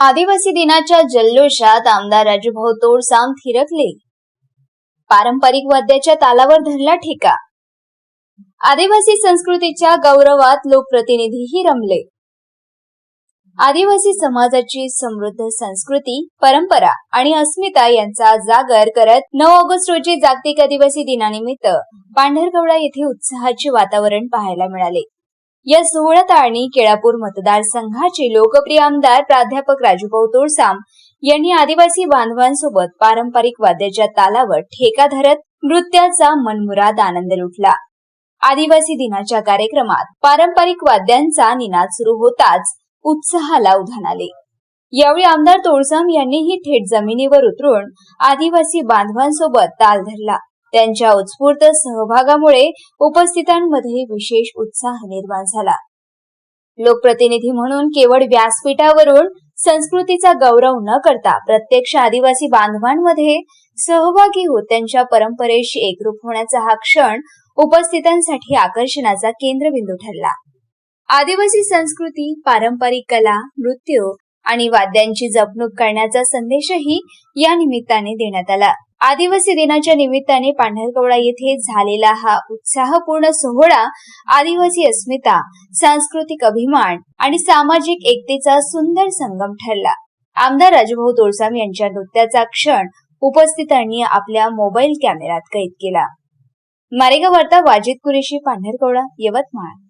आदिवासी दिनाच्या जल्लोषात आमदार राजूभाऊ तोडसाम थिरकले. पारंपरिक वाद्याच्या तालावर धरला ठेका. आदिवासी संस्कृतीच्या गौरवात लोकप्रतिनिधीही रमले. आदिवासी समाजाची समृद्ध संस्कृती, परंपरा आणि अस्मिता यांचा जागर करत 9 ऑगस्ट रोजी जागतिक आदिवासी दिनानिमित्त पांढरकवडा येथे उत्साहाचे वातावरण पाहायला मिळाले. या सोहळ्यात आणि केळापूर मतदारसंघाचे लोकप्रिय आमदार प्राध्यापक राजूभाऊ तोडसाम यांनी आदिवासी बांधवांसोबत पारंपरिक वाद्याच्या तालावर ठेका धरत नृत्याचा मनमुराद आनंद लुटला. आदिवासी दिनाच्या कार्यक्रमात पारंपरिक वाद्यांचा निनाद सुरू होताच उत्साहाला उधाण आले. यावेळी आमदार तोडसाम यांनीही थेट जमिनीवर उतरून आदिवासी बांधवांसोबत ताल धरला. त्यांच्या उत्स्फूर्त सहभागामुळे उपस्थितांमध्ये विशेष उत्साह निर्माण झाला. लोकप्रतिनिधी म्हणून केवळ व्यासपीठावरून संस्कृतीचा गौरव न करता प्रत्यक्ष आदिवासी बांधवांमध्ये सहभागी होत त्यांच्या परंपरेशी एकरूप होण्याचा हा क्षण उपस्थितांसाठी आकर्षणाचा केंद्रबिंदू ठरला. आदिवासी संस्कृती, पारंपरिक कला, नृत्य आणि वाद्यांची जपणूक करण्याचा संदेशही या निमित्ताने देण्यात आला. आदिवासी दिनाच्या निमित्ताने पांढरकवडा येथे झालेला हा उत्साहपूर्ण सोहळा आदिवासी अस्मिता, सांस्कृतिक अभिमान आणि सामाजिक एकतेचा सुंदर संगम ठरला. आमदार राजूभाऊ तोडसाम यांच्या नृत्याचा क्षण उपस्थितांनी आपल्या मोबाईल कॅमेऱ्यात कैद केला. मारेगाव वार्ता वाजिद कुरेशी, पांढरकवडा, यवतमाळ.